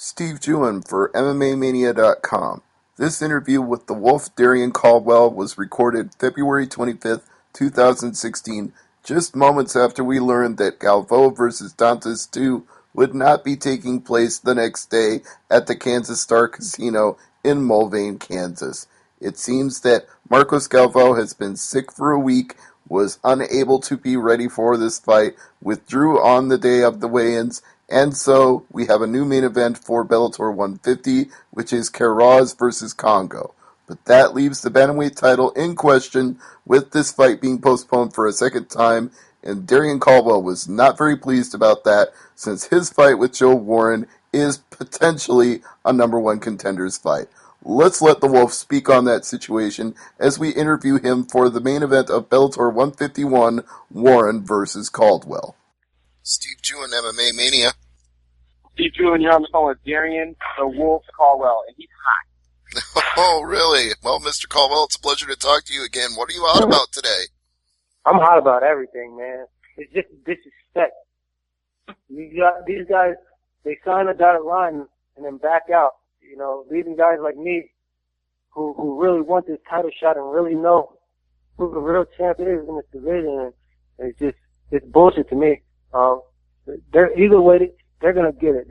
Steve Jewin for MMAmania.com. This interview with the Wolf Darrion Caldwell was recorded February 25th, 2016, just moments after we learned that Galvao vs. Dantas 2 would not be taking place the next day at the Kansas Star Casino in Mulvane, Kansas. It seems that Marcos Galvao has been sick for a week, was unable to be ready for this fight, withdrew on the day of the weigh-ins, and so we have a new main event for Bellator 150, which is Queiroz versus Congo. But that leaves the bantamweight title in question, with this fight being postponed for a second time, and Darrion Caldwell was not very pleased about that, since his fight with Joe Warren is potentially a number one contender's fight. Let's let the Wolf speak on that situation as we interview him for the main event of Bellator 151, Warren versus Caldwell. Steve Jewin, MMA Mania. Steve Jewin, you're on the phone with Darrion the Wolf Caldwell, and he's hot. Oh, really? Well, Mr. Caldwell, it's a pleasure to talk to you again. What are you hot about today? I'm hot about everything, man. It's just disrespect. These guys, they sign a dotted line and then back out. You know, leaving guys like me who really want this title shot and really know who the real champ is in this division. And it's bullshit to me. They're either way, they're gonna get it.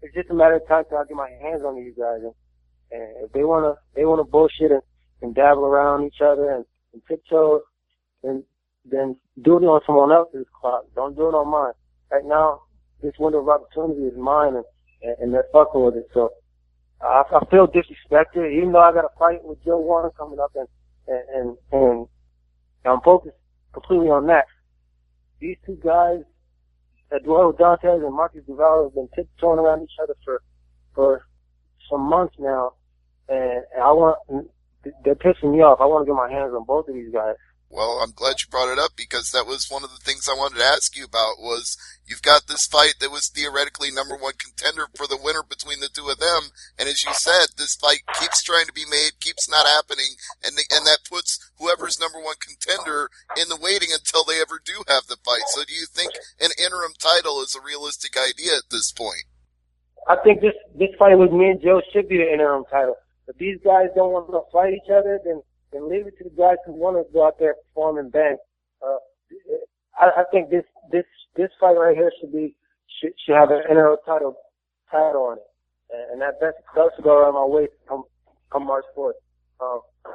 It's just a matter of time till I get my hands on these guys. And if they wanna bullshit and dabble around each other and tiptoe, then do it on someone else's clock. Don't do it on mine. Right now, this window of opportunity is mine, and they're fucking with it. So I feel disrespected, even though I got a fight with Joe Warren coming up, and I'm focused completely on that. These two guys, Eduardo Dantas and Marcus Galvao, have been tiptoeing around each other for some months now, and they're pissing me off. I want to get my hands on both of these guys. Well, I'm glad you brought it up, because that was one of the things I wanted to ask you about. Was you've got this fight that was theoretically number one contender for the winner between the two of them, and as you said, this fight keeps trying to be made, keeps not happening, and that puts whoever's number one contender in the waiting until they ever do have the fight. So do you think an interim title is a realistic idea at this point? I think this fight with me and Joe should be the interim title. If these guys don't want to fight each other, then leave it to the guys who want to go out there, perform, and bang. I think this fight right here should have an interim title on it, and that belt should go around my waist come March 4th.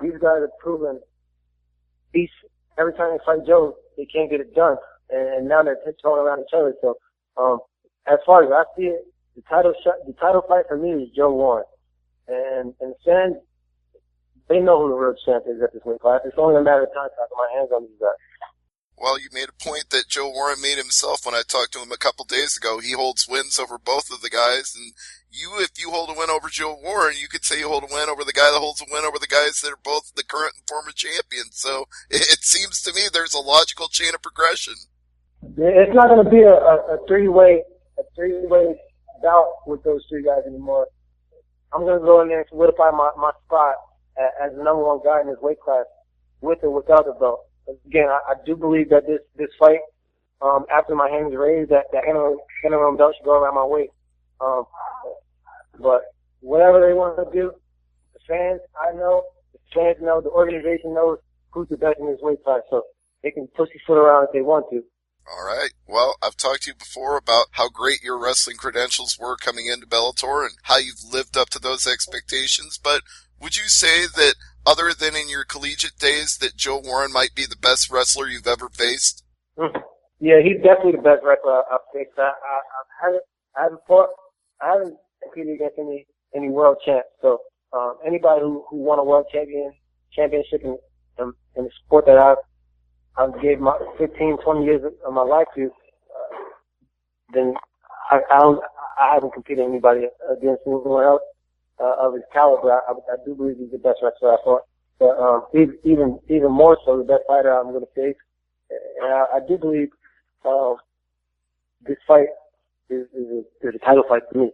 These guys have proven every time they fight Joe, they can't get it done, and now they're tiptoeing around each other. So as far as I see it, the title fight for me is Joe Warren, and fans, they know who the real champ is at this weight class. It's only a matter of time to get my hands on these guys. Well, you made a point that Joe Warren made himself when I talked to him a couple days ago. He holds wins over both of the guys, and if you hold a win over Joe Warren, you could say you hold a win over the guy that holds a win over the guys that are both the current and former champions. So it seems to me there's a logical chain of progression. It's not going to be a three-way bout with those three guys anymore. I'm going to go in there and solidify my spot as the number one guy in this weight class, with or without the belt. Again, I do believe that this fight, after my hands raised, that interim belt should go around my waist. But whatever they want to do, the fans know, the organization knows who's the best in this weight class, so they can pussyfoot around if they want to. All right. Well, I've talked to you before about how great your wrestling credentials were coming into Bellator and how you've lived up to those expectations, but would you say that, other than in your collegiate days, that Joe Warren might be the best wrestler you've ever faced? Yeah, he's definitely the best wrestler I've faced. I haven't competed against any world champs. So anybody who won a world championship in the sport that I've gave my 15, 20 years of my life to, then I haven't competed anybody against anyone else of his caliber. I do believe he's the best wrestler I fought. But even more so, the best fighter I'm going to face. And I do believe this fight is a title fight for me.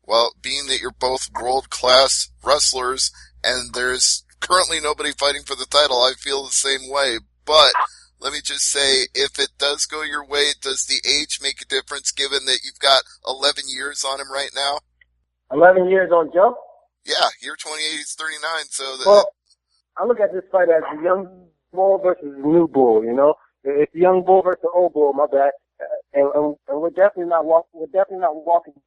Well, being that you're both world-class wrestlers and there's currently nobody fighting for the title, I feel the same way. But let me just say, if it does go your way, does the age make a difference, given that you've got 11 years on him right now? 11 years on Joe? Yeah, you're 28, he's 39, so Well, I look at this fight as a young bull versus a new bull, you know? It's a young bull versus an old bull, my bad. And we're definitely not walking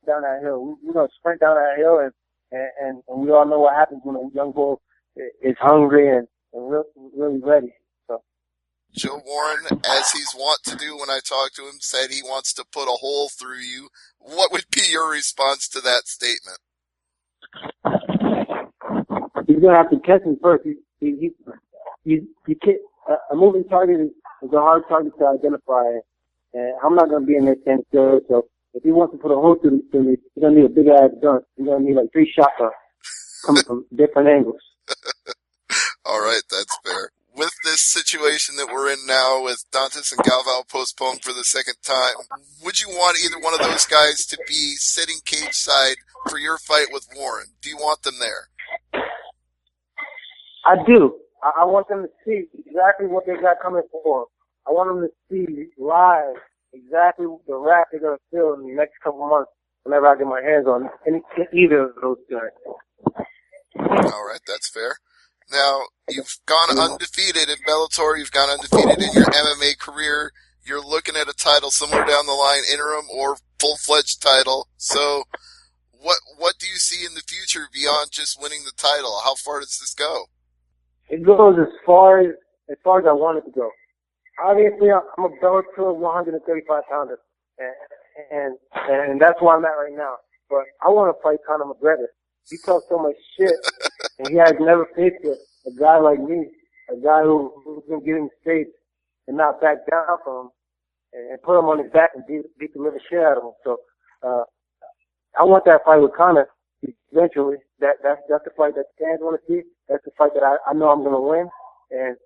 down that hill. We're going to sprint down that hill, and we all know what happens when a young bull is hungry and really ready. So. Joe Warren, as he's wont to do when I talk to him, said he wants to put a hole through you. What would be your response to that statement? He's going to have to catch him first. You can't, a moving target is a hard target to identify. And I'm not going to be in there standing still. So if he wants to put a hole through me, he's going to need a big ass gun. He's going to need like 3 shotguns coming from different angles. All right, that's fair. With this situation that we're in now with Dantas and Galvao postponed for the second time, would you want either one of those guys to be sitting cage side for your fight with Warren? Do you want them there? I do. I want them to see exactly what they got coming for them. I want them to see live exactly the rap they're going to feel in the next couple months whenever I get my hands on either of those guys. All right, that's fair. Now, you've gone undefeated in Bellator. You've gone undefeated in your MMA career. You're looking at a title somewhere down the line, interim or full-fledged title. So what do you see in the future beyond just winning the title? How far does this go? It goes as far as I want it to go. Obviously, I'm a Bellator 135 pounder, and that's where I'm at right now. But I want to fight Conor McGregor. He talks so much shit, and he has never faced a guy like me, a guy who's been getting stakes and not back down from him, and put him on his back and beat the living shit out of him. So, I want that fight with Conor eventually. That's the fight that fans want to see. That's the fight that I know I'm going to win, and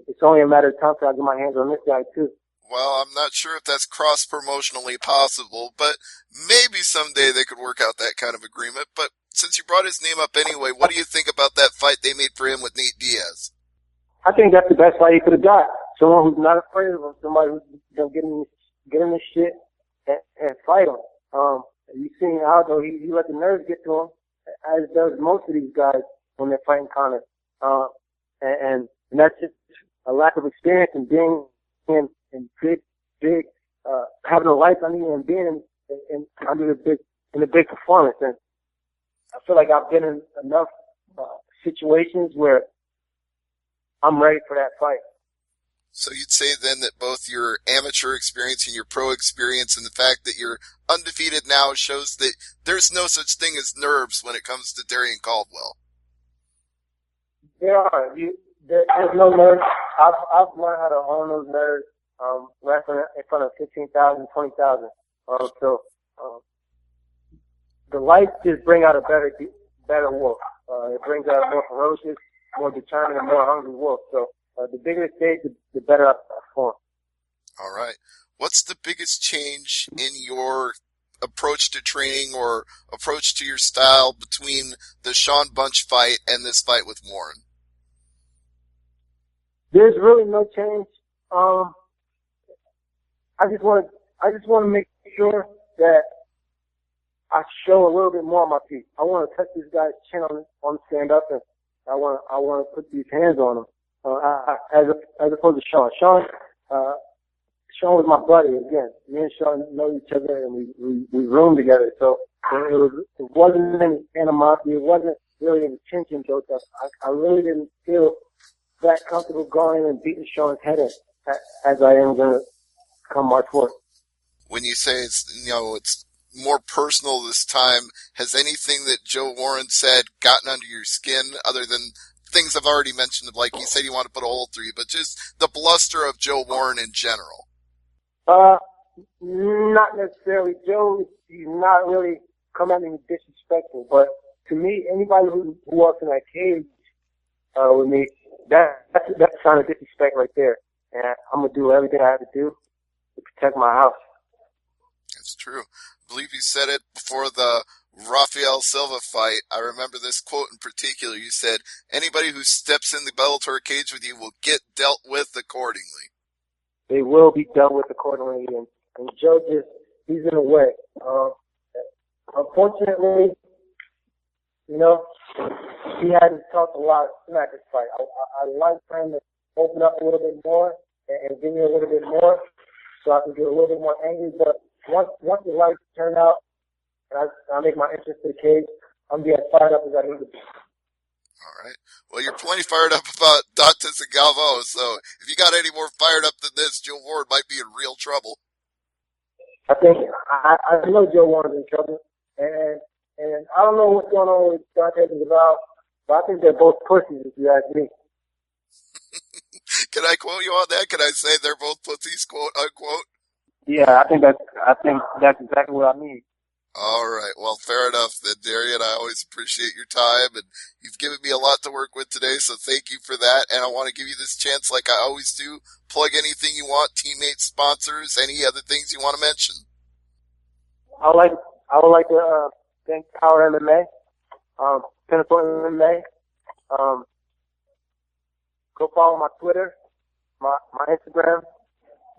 it's only a matter of time till I get my hands on this guy too. Well, I'm not sure if that's cross-promotionally possible, but maybe someday they could work out that kind of agreement. But since you brought his name up anyway, what do you think about that fight they made for him with Nate Diaz? I think that's the best fight he could have got. Someone who's not afraid of him, somebody who's going to get in this shit and fight him. You've seen Aldo, he let the nerves get to him, as does most of these guys when they're fighting Conor. And that's just a lack of experience in being in big, having a life under you and being in a big performance. And I feel like I've been in enough situations where I'm ready for that fight. So you'd say then that both your amateur experience and your pro experience and the fact that you're undefeated now shows that there's no such thing as nerves when it comes to Darrion Caldwell. There are. There's no nerves. I've learned how to own those nerves, wrestling in front of 15,000, 20,000. So the lights just bring out a better wolf. It brings out a more ferocious, more determined, and more hungry wolf. So the bigger the stage, the better I perform. All right. What's the biggest change in your approach to training or approach to your style between the Sean Bunch fight and this fight with Warren? There's really no change. I just want to make sure that I show a little bit more on my feet. I want to touch this guy's chin on stand up, and I want to put these hands on him. As opposed to Sean. Sean was my buddy again. Me and Sean know each other, and we roomed together. So it wasn't any animosity. It wasn't really any tension built up. I really didn't feel that comfortable going and beating Sean's head in as I am going to come March 4th. When you say it's more personal this time, has anything that Joe Warren said gotten under your skin other than things I've already mentioned, like you said you want to put a hole through you, but just the bluster of Joe Warren in general? Not necessarily. Joe, he's not really come at me disrespectful, but to me, anybody who walks in that cage with me, that's a sign of disrespect right there. And I'm going to do everything I have to do to protect my house. That's true. I believe you said it before the Rafael Silva fight. I remember this quote in particular. You said, anybody who steps in the Bellator cage with you will get dealt with accordingly. They will be dealt with accordingly. And Joe he's in a way. Unfortunately, You know, he hadn't talked a lot of smack this fight. I like for him to open up a little bit more and give me a little bit more so I can get a little bit more angry. But once the lights turn out and I make my entrance to the cage, I'm being fired up as I need to be. All right. Well, you're plenty fired up about Dantas and Galvao, so if you got any more fired up than this, Joe Ward might be in real trouble. I think I know Joe Warren's in trouble, and I don't know what's going on with Dantas and Galvao, but I think they're both pussies if you ask me. Can I quote you on that? Can I say they're both pussies, quote unquote? Yeah, I think that's exactly what I mean. All right. Well, fair enough then, Darrion. I always appreciate your time, and you've given me a lot to work with today, so thank you for that. And I want to give you this chance, like I always do, plug anything you want, teammates, sponsors, any other things you want to mention. I would like to thank Power MMA, Pinnacle MMA. Go follow my Twitter, my Instagram,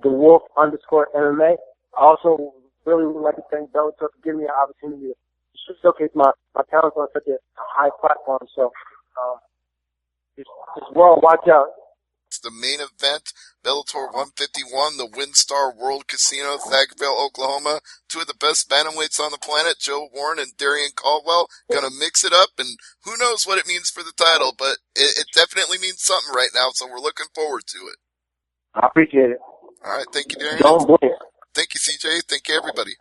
TheWolf_MMA. I also really would like to thank Bellator for giving me an opportunity to showcase my talents on such a high platform. So, just well, watch out. It's the main event, Bellator 151, the WinStar World Casino, Thagville, Oklahoma. Two of the best bantamweights on the planet, Joe Warren and Darrion Caldwell, gonna mix it up, and who knows what it means for the title, but it definitely means something right now, so we're looking forward to it. I appreciate it. All right, thank you, Darrion. Don't blink. Thank you, CJ. Thank you, everybody.